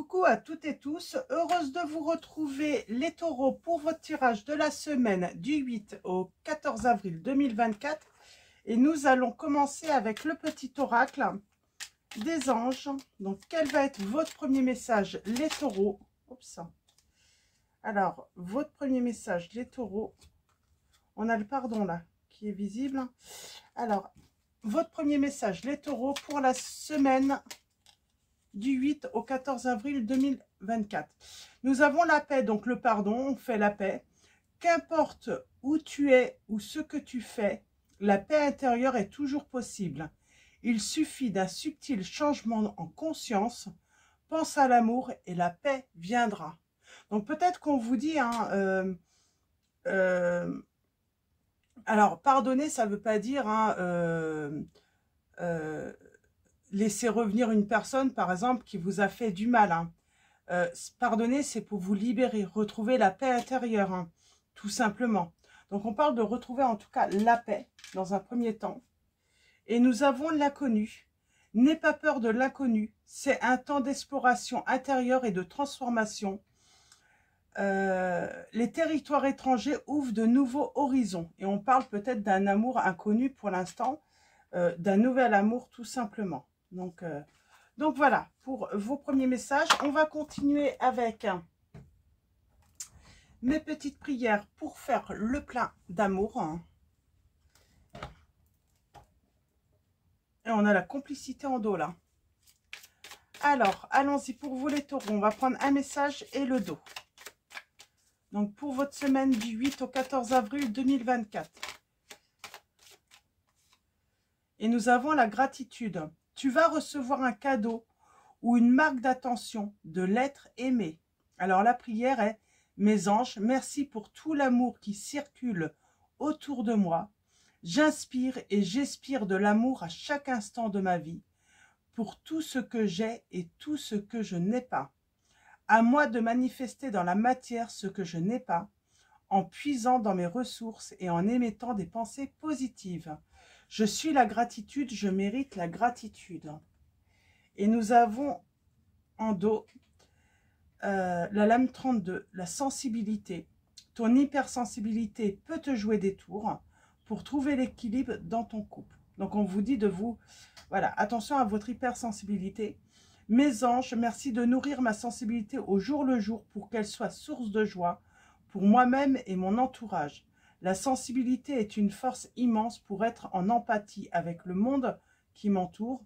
Coucou à toutes et tous, heureuse de vous retrouver les taureaux pour votre tirage de la semaine du 8 au 14 avril 2024. Et nous allons commencer avec le petit oracle des anges. Donc, quel va être votre premier message, les taureaux? Oups. Alors, votre premier message, les taureaux. On a le pardon là, qui est visible. Alors, votre premier message, les taureaux, pour la semaine du 8 au 14 avril 2024. Nous avons la paix, donc le pardon, on fait la paix. Qu'importe où tu es ou ce que tu fais, la paix intérieure est toujours possible. Il suffit d'un subtil changement en conscience. Pense à l'amour et la paix viendra. Donc peut-être qu'on vous dit, hein, alors pardonner, ça ne veut pas dire laisser revenir une personne, par exemple, qui vous a fait du mal. Hein. Pardonner, c'est pour vous libérer, retrouver la paix intérieure, hein, tout simplement. Donc, on parle de retrouver en tout cas la paix dans un premier temps. Et nous avons l'inconnu. N'aie pas peur de l'inconnu. C'est un temps d'exploration intérieure et de transformation. Les territoires étrangers ouvrent de nouveaux horizons. Et on parle peut-être d'un amour inconnu pour l'instant, d'un nouvel amour tout simplement. Donc voilà, pour vos premiers messages. On va continuer avec mes petites prières pour faire le plein d'amour. Et on a la complicité en dos là. Alors, allons-y pour vous les taureaux. On va prendre un message et le dos. Donc pour votre semaine du 8 au 14 avril 2024. Et nous avons la gratitude. Tu vas recevoir un cadeau ou une marque d'attention de l'être aimé. Alors la prière est: mes anges, merci pour tout l'amour qui circule autour de moi. J'inspire et j'expire de l'amour à chaque instant de ma vie, pour tout ce que j'ai et tout ce que je n'ai pas. À moi de manifester dans la matière ce que je n'ai pas, en puisant dans mes ressources et en émettant des pensées positives. Je suis la gratitude, je mérite la gratitude. Et nous avons en dos la lame 32, la sensibilité. Ton hypersensibilité peut te jouer des tours pour trouver l'équilibre dans ton couple. Donc on vous dit de vous, voilà, attention à votre hypersensibilité. Mes anges, merci de nourrir ma sensibilité au jour le jour pour qu'elle soit source de joie pour moi-même et mon entourage. La sensibilité est une force immense pour être en empathie avec le monde qui m'entoure,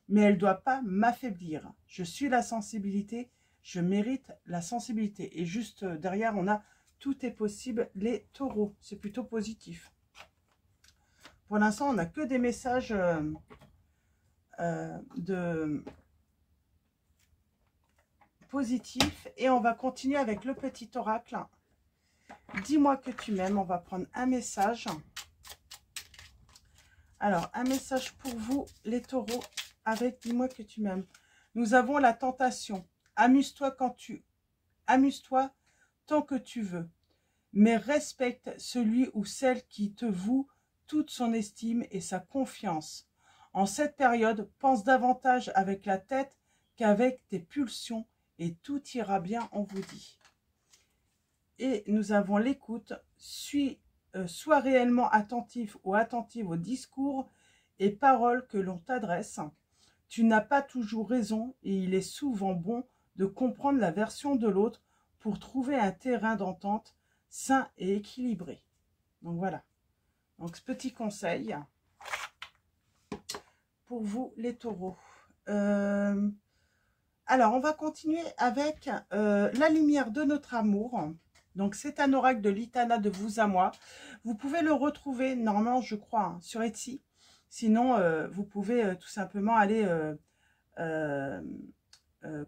mais elle ne doit pas m'affaiblir. Je suis la sensibilité, je mérite la sensibilité. Et juste derrière, on a tout est possible, les taureaux. C'est plutôt positif. Pour l'instant, on n'a que des messages positifs. Et on va continuer avec le petit oracle. Dis-moi que tu m'aimes. On va prendre un message. Alors, un message pour vous, les taureaux, avec dis-moi que tu m'aimes. Nous avons la tentation. Amuse-toi amuse-toi tant que tu veux, mais respecte celui ou celle qui te voue toute son estime et sa confiance. En cette période, pense davantage avec la tête qu'avec tes pulsions et tout ira bien, on vous dit. Et nous avons l'écoute. Sois réellement attentif ou attentive aux discours et paroles que l'on t'adresse. Tu n'as pas toujours raison et il est souvent bon de comprendre la version de l'autre pour trouver un terrain d'entente sain et équilibré. Donc voilà. Donc ce petit conseil pour vous les taureaux. Alors on va continuer avec la lumière de notre amour. Donc c'est un oracle de l'Itana de vous à moi. Vous pouvez le retrouver normalement je crois hein, sur Etsy. Sinon vous pouvez tout simplement aller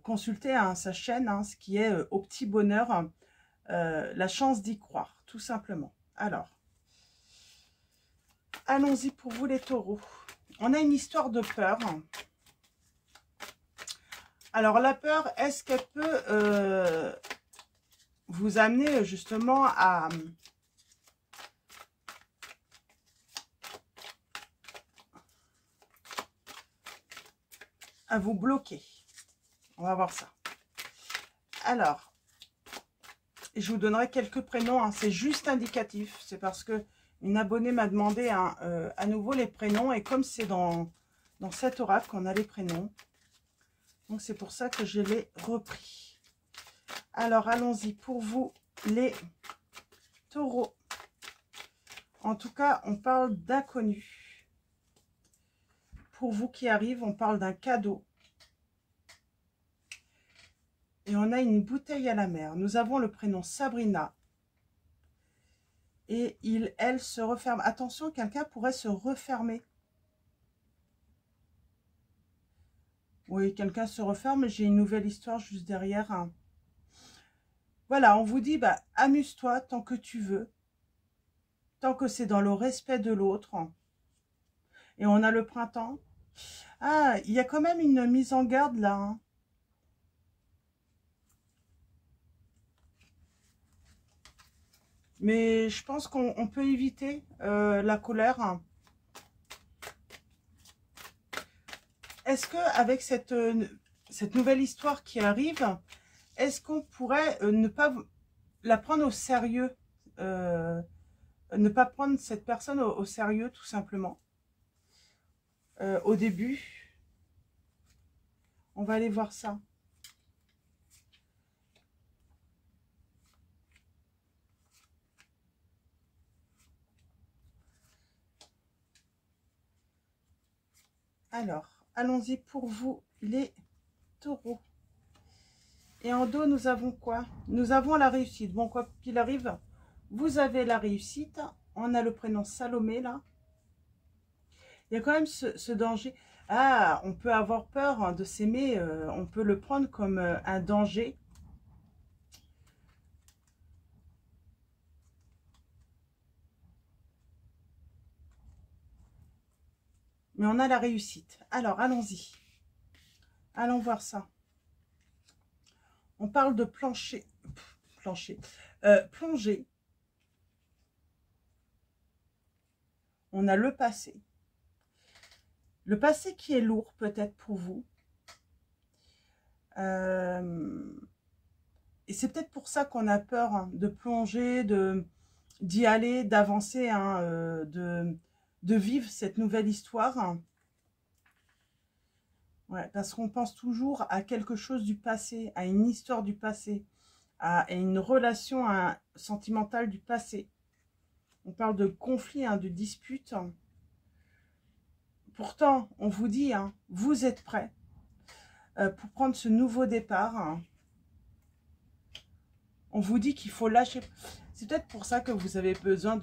consulter hein, sa chaîne, hein, ce qui est au petit bonheur, la chance d'y croire, tout simplement. Alors, allons-y pour vous les taureaux. On a une histoire de peur. Alors la peur, est-ce qu'elle peut vous amener justement à vous bloquer? On va voir ça. Alors, je vous donnerai quelques prénoms, hein, c'est juste indicatif. C'est parce que une abonnée m'a demandé à nouveau les prénoms. Et comme c'est dans cet oracle qu'on a les prénoms, donc c'est pour ça que je l'ai repris. Alors, allons-y pour vous, les taureaux. En tout cas, on parle d'inconnu. Pour vous qui arrivent, on parle d'un cadeau. Et on a une bouteille à la mer. Nous avons le prénom Sabrina. Et elle se referme. Attention, quelqu'un pourrait se refermer. Oui, quelqu'un se referme. J'ai une nouvelle histoire juste derrière. Hein. Voilà, on vous dit, bah, amuse-toi tant que tu veux. Tant que c'est dans le respect de l'autre. Et on a le printemps. Ah, il y a quand même une mise en garde là. Hein. Mais je pense qu'on peut éviter la colère. Est-ce que avec cette nouvelle histoire qui arrive, est-ce qu'on pourrait ne pas la prendre au sérieux, ne pas prendre cette personne au sérieux tout simplement au début? On va aller voir ça. Alors, allons-y pour vous les taureaux. Et en dos, nous avons quoi? Nous avons la réussite. Bon, quoi qu'il arrive, vous avez la réussite. On a le prénom Salomé, là. Il y a quand même ce danger. Ah, on peut avoir peur hein, de s'aimer. On peut le prendre comme un danger. Mais on a la réussite. Alors, allons-y. Allons voir ça. On parle de plancher. Plonger. On a le passé. Le passé qui est lourd peut-être pour vous. Et c'est peut-être pour ça qu'on a peur hein, de plonger, d'y aller, d'avancer, hein, de vivre cette nouvelle histoire. Hein. Ouais, parce qu'on pense toujours à quelque chose du passé, à une histoire du passé, à une relation sentimentale du passé. On parle de conflit, hein, de dispute. Pourtant, on vous dit, hein, vous êtes prêts pour prendre ce nouveau départ. Hein. On vous dit qu'il faut lâcher. C'est peut-être pour ça que vous avez besoin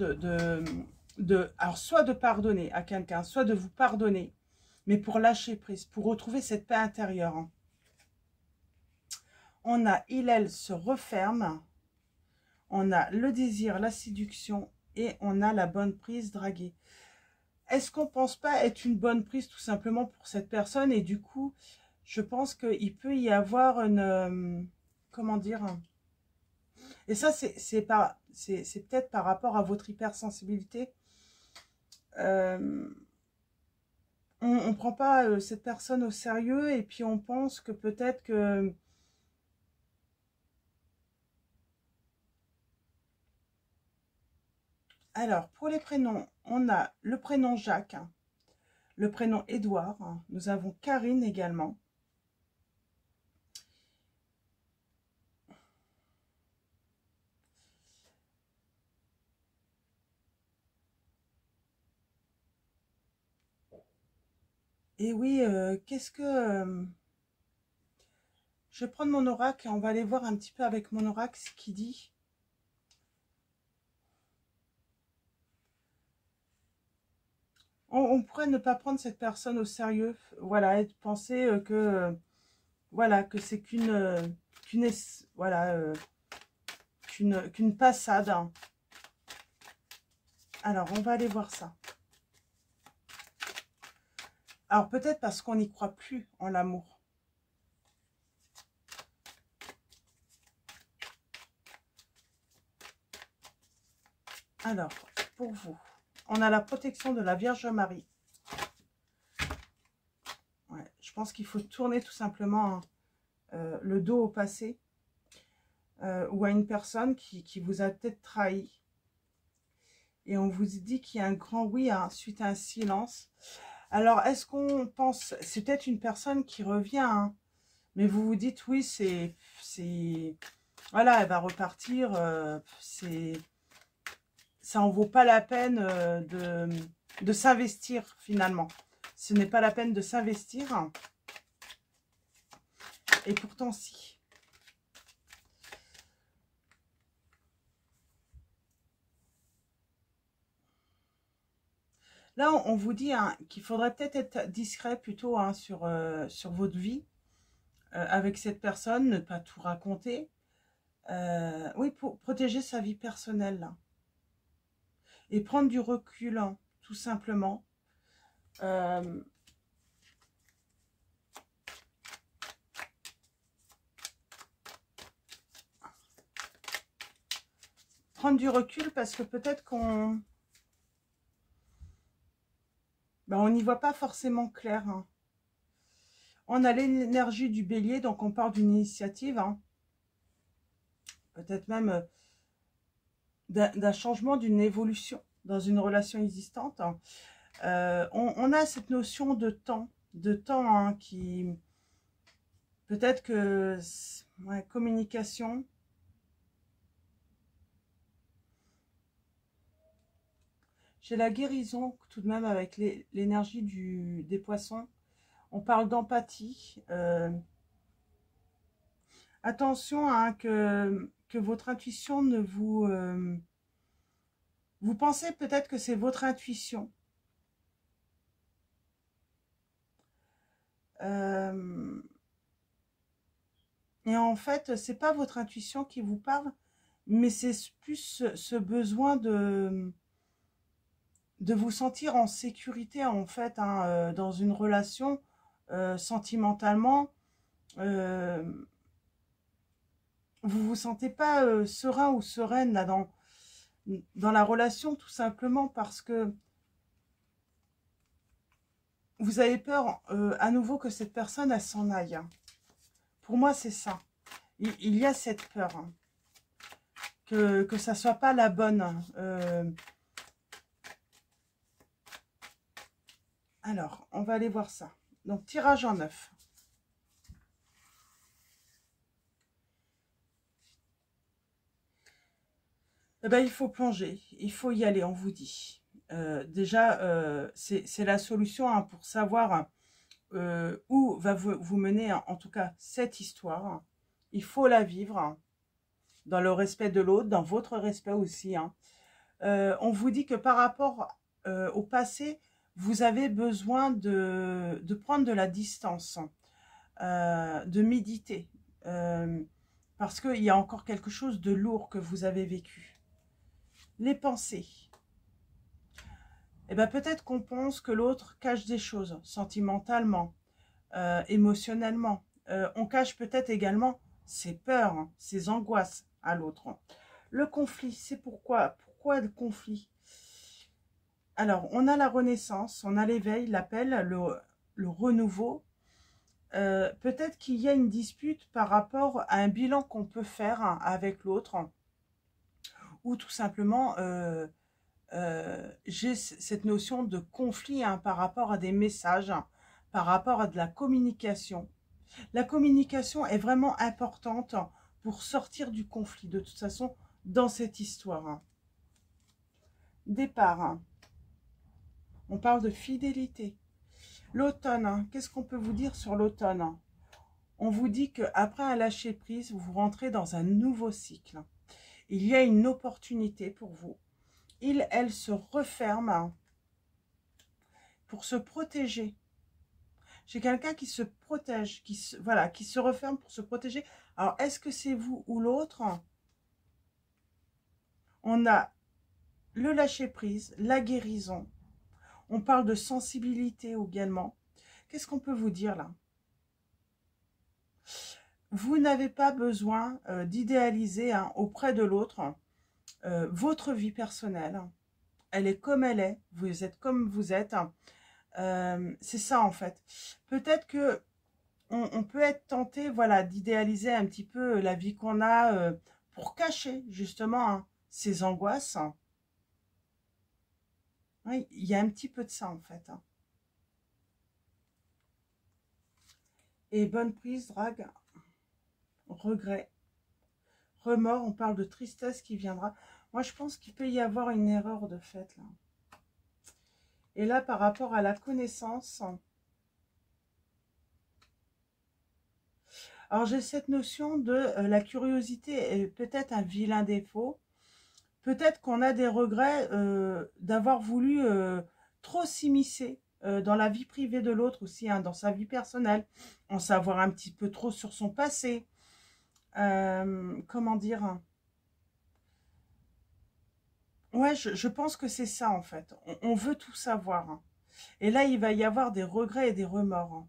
alors soit de pardonner à quelqu'un, soit de vous pardonner, mais pour lâcher prise, pour retrouver cette paix intérieure. Hein. On a il se referme, on a le désir, la séduction et on a la bonne prise draguée. Est-ce qu'on ne pense pas être une bonne prise tout simplement pour cette personne? Et du coup, je pense qu'il peut y avoir une... comment dire? Et ça, c'est peut-être par rapport à votre hypersensibilité. On ne prend pas cette personne au sérieux et puis on pense que peut-être que... Alors, pour les prénoms, on a le prénom Jacques, le prénom Édouard, nous avons Karine également. Et oui, qu'est-ce que... je vais prendre mon oracle et on va aller voir un petit peu avec mon oracle ce qu'il dit. On pourrait ne pas prendre cette personne au sérieux, voilà, et penser que, voilà, que c'est qu'une passade. Hein. Alors, on va aller voir ça. Alors, peut-être parce qu'on n'y croit plus en l'amour. Alors, pour vous, on a la protection de la Vierge Marie. Ouais, je pense qu'il faut tourner tout simplement hein, le dos au passé. ou à une personne qui vous a peut-être trahi. Et on vous dit qu'il y a un grand oui suite à un silence. Alors, est-ce qu'on pense... C'est peut-être une personne qui revient, hein, mais vous vous dites, oui, c'est... Voilà, elle va repartir. Ça en vaut pas la peine de s'investir, finalement. Ce n'est pas la peine de s'investir. Et pourtant, si. Là, on vous dit hein, qu'il faudrait peut-être être discret plutôt hein, sur votre vie avec cette personne, ne pas tout raconter. Oui, pour protéger sa vie personnelle. Là. Et prendre du recul, hein, tout simplement. Prendre du recul parce que peut-être qu'on... Ben, on n'y voit pas forcément clair. Hein. On a l'énergie du bélier, donc on part d'une initiative. Hein. Peut-être même d'un changement, d'une évolution dans une relation existante. Hein. On a cette notion de temps hein, qui... Peut-être que... Ouais, communication. J'ai la guérison tout de même avec l'énergie des poissons. On parle d'empathie. Attention hein, que votre intuition ne vous... vous pensez peut-être que c'est votre intuition. Et en fait, c'est pas votre intuition qui vous parle, mais c'est plus ce besoin de vous sentir en sécurité, en fait, hein, dans une relation sentimentalement. Vous vous sentez pas serein ou sereine là, dans la relation, tout simplement parce que vous avez peur à nouveau que cette personne, elle s'en aille. Hein. Pour moi, c'est ça. Il y a cette peur. Hein, que ça soit pas la bonne. Alors, on va aller voir ça. Donc, tirage en 9. Eh ben, il faut plonger. Il faut y aller, on vous dit. Déjà, c'est la solution hein, pour savoir où va vous mener, en tout cas, cette histoire. Il faut la vivre hein, dans le respect de l'autre, dans votre respect aussi. Hein. On vous dit que par rapport au passé, vous avez besoin de prendre de la distance, de méditer, parce qu'il y a encore quelque chose de lourd que vous avez vécu. Les pensées. Eh bien, peut-être qu'on pense que l'autre cache des choses, sentimentalement, émotionnellement. On cache peut-être également ses peurs, hein, ses angoisses à l'autre. Le conflit, c'est pourquoi le conflit? Alors, on a la renaissance, on a l'éveil, l'appel, le renouveau. Peut-être qu'il y a une dispute par rapport à un bilan qu'on peut faire hein, avec l'autre. Ou tout simplement, j'ai cette notion de conflit hein, par rapport à des messages, hein, par rapport à de la communication. La communication est vraiment importante pour sortir du conflit, de toute façon, dans cette histoire. Hein. Départ. Hein. On parle de fidélité. L'automne, hein, qu'est-ce qu'on peut vous dire sur l'automne? Hein? On vous dit qu'après un lâcher-prise, vous rentrez dans un nouveau cycle. Il y a une opportunité pour vous. Elle se referme hein, pour se protéger. J'ai quelqu'un qui se protège, qui se referme pour se protéger. Alors, est-ce que c'est vous ou l'autre? On a le lâcher-prise, la guérison. On parle de sensibilité également. Qu'est-ce qu'on peut vous dire là? Vous n'avez pas besoin d'idéaliser hein, auprès de l'autre votre vie personnelle. Elle est comme elle est. Vous êtes comme vous êtes. C'est ça en fait. Peut-être que on peut être tenté, voilà, d'idéaliser un petit peu la vie qu'on a pour cacher justement hein, ces angoisses. Oui, il y a un petit peu de ça en fait. Hein. Et bonne prise, drague, regret, remords, on parle de tristesse qui viendra. Moi, je pense qu'il peut y avoir une erreur de fait là. Et là, par rapport à la connaissance, alors j'ai cette notion de la curiosité est peut-être un vilain défaut. Peut-être qu'on a des regrets d'avoir voulu trop s'immiscer dans la vie privée de l'autre aussi, hein, dans sa vie personnelle, en savoir un petit peu trop sur son passé. Comment dire? Ouais, je pense que c'est ça en fait. On veut tout savoir. Hein. Et là, il va y avoir des regrets et des remords. Hein.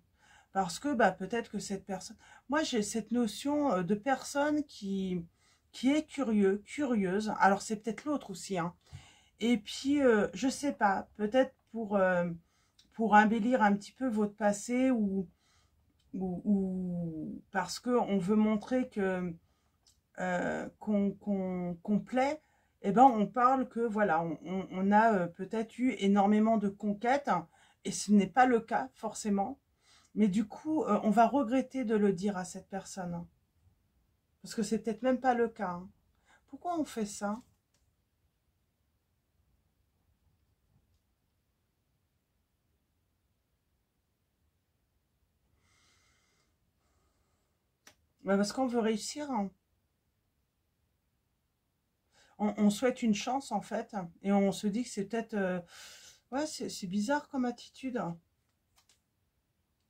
Parce que bah, peut-être que cette personne... Moi, j'ai cette notion de personne qui est curieux, curieuse. Alors, c'est peut-être l'autre aussi. Hein. Et puis, je sais pas, peut-être pour embellir un petit peu votre passé ou parce qu'on veut montrer que qu'on plaît, eh ben, on parle que voilà, on a peut-être eu énormément de conquêtes, hein, et ce n'est pas le cas forcément. Mais du coup, on va regretter de le dire à cette personne. Hein, parce que c'est peut-être même pas le cas. Hein. Pourquoi on fait ça? Ben, parce qu'on veut réussir. Hein. On souhaite une chance en fait. Et on se dit que c'est peut-être... ouais, c'est bizarre comme attitude. Hein.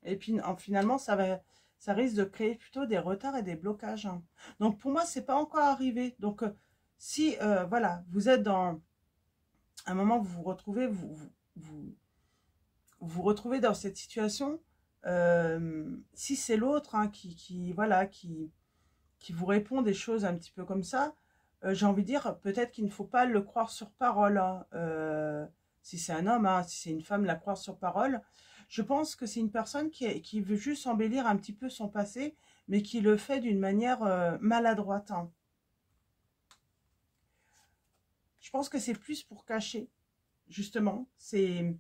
Et puis finalement, ça risque de créer plutôt des retards et des blocages. Hein. Donc pour moi, c'est pas encore arrivé. Donc si voilà, vous êtes dans un moment où vous vous retrouvez, vous retrouvez dans cette situation, si c'est l'autre hein, voilà, qui vous répond des choses un petit peu comme ça, j'ai envie de dire, peut-être qu'il ne faut pas le croire sur parole. Hein. Si c'est un homme, hein, si c'est une femme, la croire sur parole. Je pense que c'est une personne qui veut juste embellir un petit peu son passé, mais qui le fait d'une manière maladroite. Hein. Je pense que c'est plus pour cacher, justement, euh,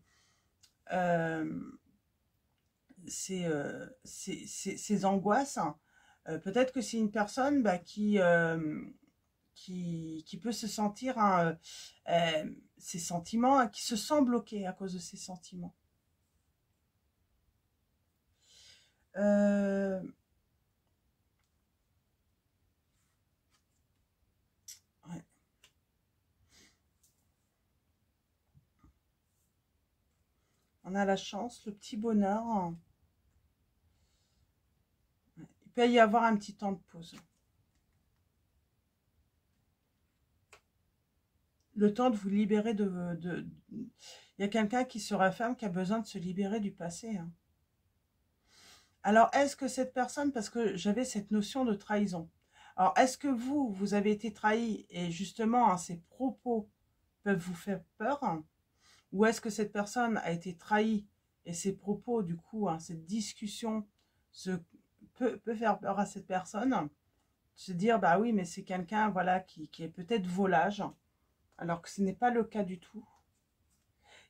ces angoisses. Hein. Peut-être que c'est une personne bah, qui peut se sentir hein, ses sentiments, hein, qui se sent bloqué à cause de ses sentiments. Euh, ouais. On a la chance, le petit bonheur. Hein. Il peut y avoir un petit temps de pause. Le temps de vous libérer Il y a quelqu'un qui se referme, qui a besoin de se libérer du passé. Hein. Alors, est-ce que cette personne, parce que j'avais cette notion de trahison, alors est-ce que vous avez été trahi et justement, hein, ces propos peuvent vous faire peur hein, ou est-ce que cette personne a été trahie et ses propos, du coup, hein, cette discussion peut faire peur à cette personne, se dire, bah oui, mais c'est quelqu'un voilà, qui est peut-être volage, alors que ce n'est pas le cas du tout.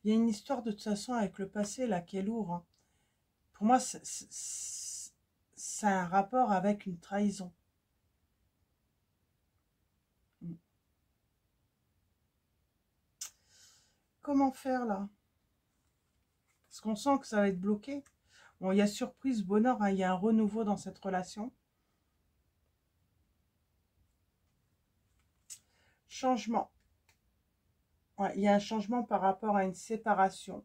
Il y a une histoire de toute façon avec le passé là qui est lourd. Hein. Pour moi, c'est un rapport avec une trahison. Comment faire là? Parce qu'on sent que ça va être bloqué. Bon, il y a surprise, bonheur, hein, il y a un renouveau dans cette relation. Changement. Ouais, il y a un changement par rapport à une séparation.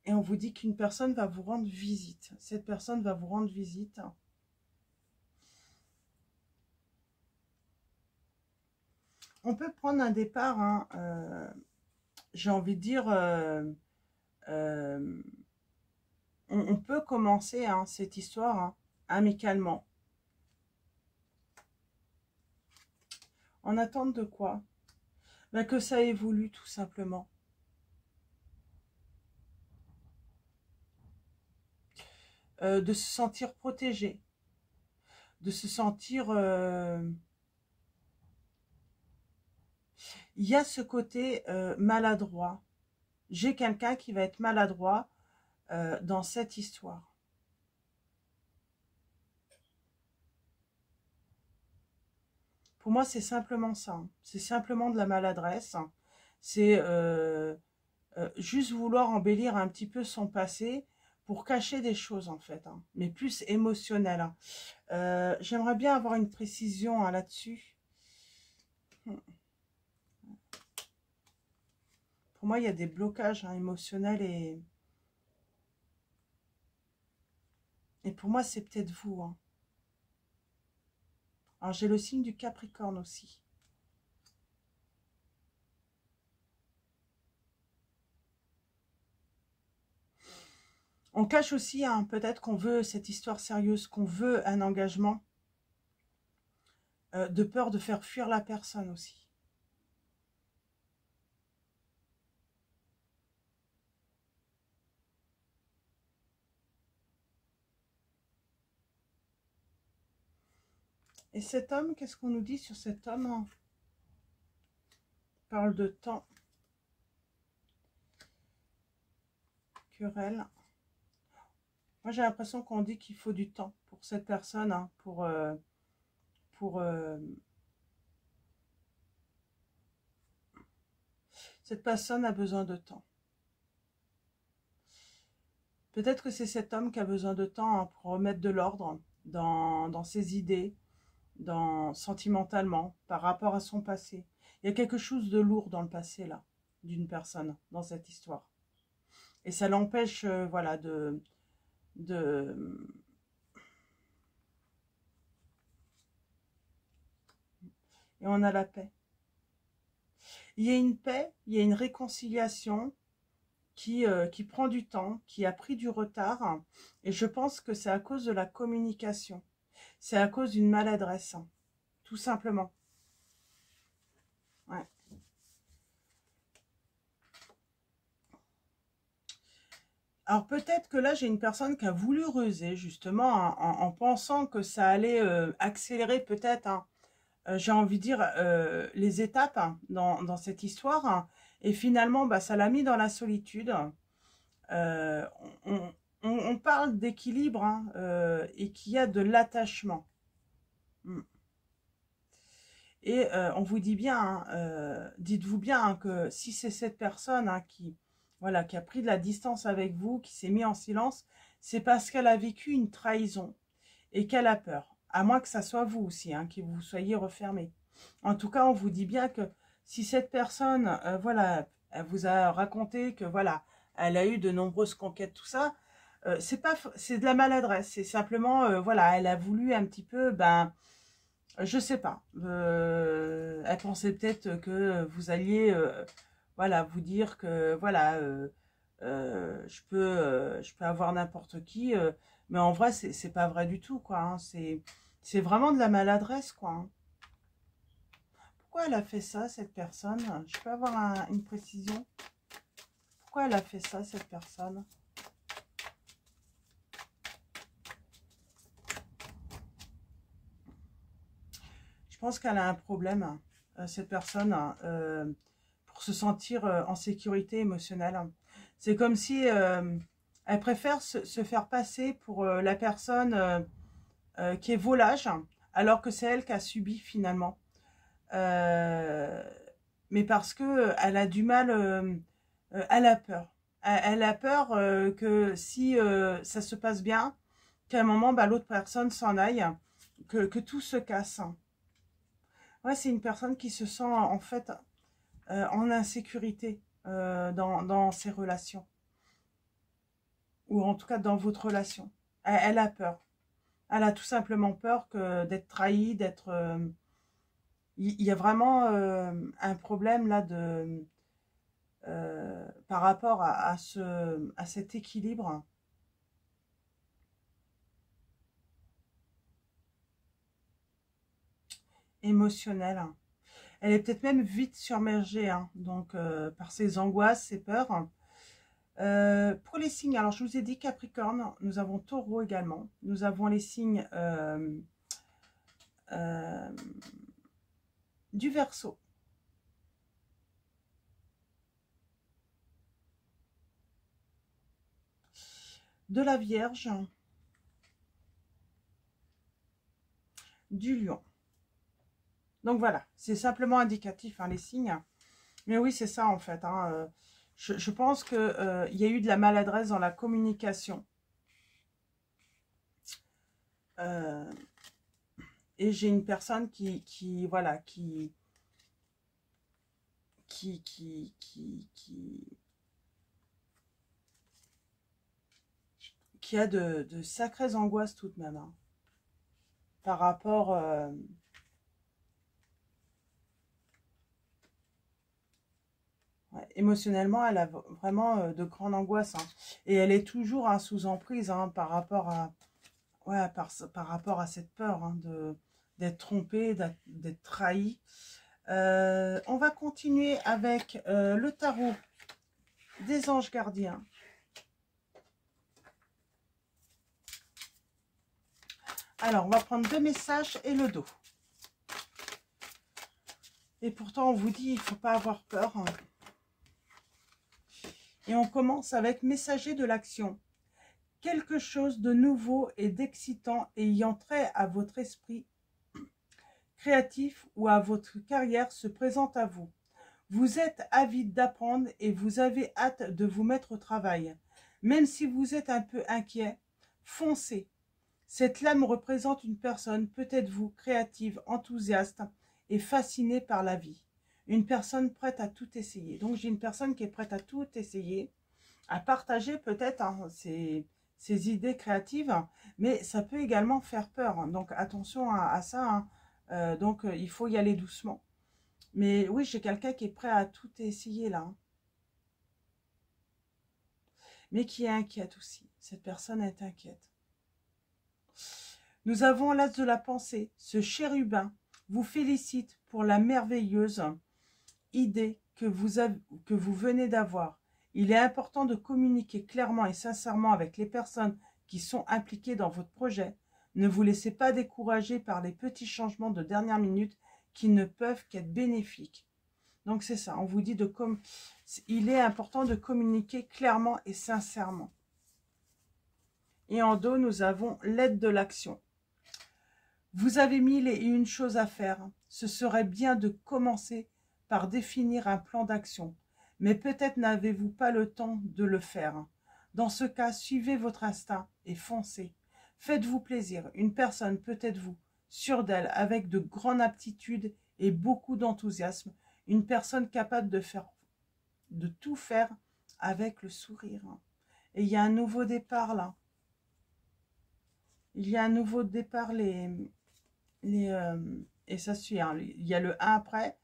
Et on vous dit qu'une personne va vous rendre visite. Cette personne va vous rendre visite. On peut prendre un départ, hein, j'ai envie de dire, euh, on peut commencer hein, cette histoire hein, amicalement. En attente de quoi? Ben, que ça évolue tout simplement. de se sentir protégé, de se sentir... Il y a ce côté maladroit. J'ai quelqu'un qui va être maladroit dans cette histoire. Pour moi, c'est simplement ça. C'est simplement de la maladresse. C'est juste vouloir embellir un petit peu son passé pour cacher des choses, en fait. Mais plus émotionnelles. J'aimerais bien avoir une précision là-dessus. Pour moi, il y a des blocages émotionnels et pour moi, c'est peut-être vous. Alors, j'ai le signe du Capricorne aussi. On cache aussi, peut-être qu'on veut cette histoire sérieuse, qu'on veut un engagement, de peur de faire fuir la personne aussi. Et cet homme, qu'est-ce qu'on nous dit sur cet homme? On parle de temps. Querelle. Moi, j'ai l'impression qu'on dit qu'il faut du temps pour cette personne, cette personne a besoin de temps. Peut-être que c'est cet homme qui a besoin de temps pour remettre de l'ordre dans ses idées, sentimentalement, par rapport à son passé. Il y a quelque chose de lourd dans le passé, là, d'une personne, dans cette histoire. Et ça l'empêche, voilà, Et on a la paix. Il y a une paix, il y a une réconciliation qui prend du temps, qui a pris du retard. Et je pense que c'est à cause de la communication. C'est à cause d'une maladresse, tout simplement. Ouais. Alors peut-être que là, j'ai une personne qui a voulu ruser, justement, en pensant que ça allait accélérer peut-être, j'ai envie de dire, les étapes dans cette histoire. Et finalement, bah, ça l'a mis dans la solitude. Euh, on, on parle d'équilibre et qu'il y a de l'attachement. Mm. Et on vous dit bien, dites-vous bien que si c'est cette personne voilà, qui a pris de la distance avec vous, qui s'est mis en silence, c'est parce qu'elle a vécu une trahison et qu'elle a peur. À moins que ça soit vous aussi, que vous soyez refermé. En tout cas, on vous dit bien que si cette personne, voilà, elle vous a raconté que voilà, elle a eu de nombreuses conquêtes, tout ça, c'est de la maladresse. C'est simplement, voilà, elle a voulu un petit peu, je sais pas. Elle pensait peut-être que vous alliez, voilà, vous dire que voilà, je peux avoir n'importe qui, mais en vrai, c'est pas vrai du tout, quoi. C'est vraiment de la maladresse, quoi. Pourquoi elle a fait ça, cette personne? Je peux avoir une précision? Pourquoi elle a fait ça, cette personne? Je pense qu'elle a un problème, cette personne, pour se sentir en sécurité émotionnelle. C'est comme si elle préfère se faire passer pour la personne qui est volage, alors que c'est elle qui a subi finalement. Mais parce que elle a du mal, elle a peur. Elle a peur que si ça se passe bien, qu'à un moment, l'autre personne s'en aille, que tout se casse. Ouais, c'est une personne qui se sent en fait en insécurité dans ses relations. Ou en tout cas dans votre relation. Elle a peur. Elle a tout simplement peur que d'être trahie, d'être... Il y a vraiment un problème là par rapport à cet équilibre émotionnel. Elle est peut-être même vite submergée, donc par ses angoisses, ses peurs. Pour les signes, alors je vous ai dit Capricorne, nous avons Taureau également. Nous avons les signes du Verseau. De la Vierge. Du Lion. Donc voilà, c'est simplement indicatif, hein, les signes. Mais oui, c'est ça en fait. Hein, je pense qu'il y a eu de la maladresse dans la communication. Et j'ai une personne voilà, qui a de sacrées angoisses tout de même. Hein, par rapport... ouais, émotionnellement, elle a vraiment de grandes angoisses. Hein, et elle est toujours hein, sous emprise hein, par rapport à... Ouais, par rapport à cette peur hein, d'être trompée, d'être trahie. On va continuer avec le tarot des anges gardiens. Alors, on va prendre 2 messages et le dos. Et pourtant, on vous dit, il ne faut pas avoir peur. Hein. Et on commence avec messager de l'action. Quelque chose de nouveau et d'excitant ayant trait à votre esprit créatif ou à votre carrière se présente à vous. Vous êtes avide d'apprendre et vous avez hâte de vous mettre au travail. Même si vous êtes un peu inquiet, foncez. Cette lame représente une personne, peut-être vous, créative, enthousiaste et fascinée par la vie. Une personne prête à tout essayer. Donc j'ai une personne qui est prête à tout essayer, à partager peut-être hein, ses idées créatives, mais ça peut également faire peur. Hein. Donc attention à ça. Hein. Donc il faut y aller doucement. Mais oui, j'ai quelqu'un qui est prêt à tout essayer là. Hein. Mais qui est inquiète aussi. Cette personne est inquiète. Nous avons l'as de la pensée. Ce chérubin vous félicite pour la merveilleuse idée que vous venez d'avoir. Il est important de communiquer clairement et sincèrement avec les personnes qui sont impliquées dans votre projet. Ne vous laissez pas décourager par les petits changements de dernière minute qui ne peuvent qu'être bénéfiques. Donc c'est ça, on vous dit il est important de communiquer clairement et sincèrement. Et en dos, nous avons l'aide de l'action. Vous avez 1001 choses à faire. Ce serait bien de commencer par définir un plan d'action. Mais peut-être n'avez-vous pas le temps de le faire. Dans ce cas, suivez votre instinct et foncez. Faites-vous plaisir. Une personne peut être vous, sûre d'elle, avec de grandes aptitudes et beaucoup d'enthousiasme. Une personne capable de tout faire avec le sourire. Et il y a un nouveau départ là. Il y a un nouveau départ, et ça suit, hein, il y a le 1 après,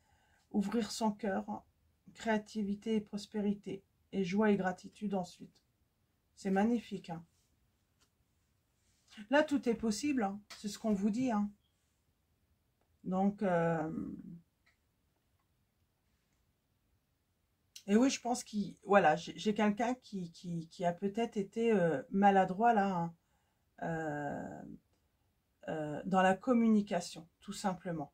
ouvrir son cœur, créativité et prospérité, et joie et gratitude ensuite. C'est magnifique. Hein. Là, tout est possible, hein, c'est ce qu'on vous dit. Hein. Donc, et oui, je pense voilà, j'ai quelqu'un qui a peut-être été maladroit là, hein. Dans la communication, tout simplement.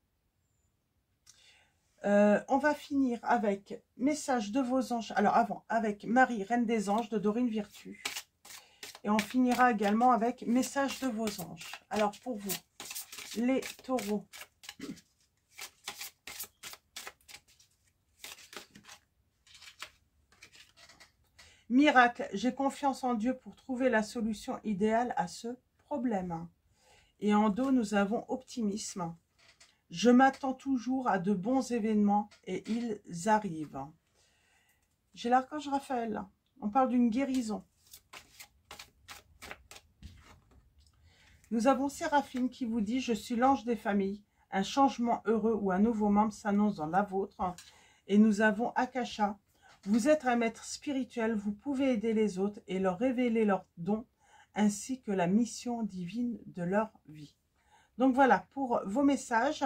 On va finir avec message de vos anges. Alors avant, avec Marie, Reine des Anges de Dorine Virtue. Et on finira également avec message de vos anges. Alors pour vous, les taureaux. Miracle, j'ai confiance en Dieu pour trouver la solution idéale à ce problème. Et en dos, nous avons optimisme. Je m'attends toujours à de bons événements et ils arrivent. J'ai l'archange Raphaël. On parle d'une guérison. Nous avons Séraphine qui vous dit « Je suis l'ange des familles. Un changement heureux ou un nouveau membre s'annonce dans la vôtre. » Et nous avons Akasha. Vous êtes un maître spirituel. Vous pouvez aider les autres et leur révéler leurs dons ainsi que la mission divine de leur vie. Donc voilà pour vos messages.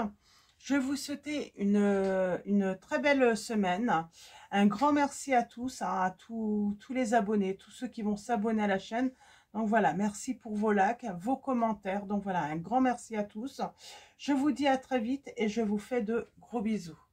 Je vais vous souhaiter une très belle semaine. Un grand merci à tous, hein, à tous les abonnés, tous ceux qui vont s'abonner à la chaîne. Donc voilà, merci pour vos likes, vos commentaires. Donc voilà, un grand merci à tous. Je vous dis à très vite et je vous fais de gros bisous.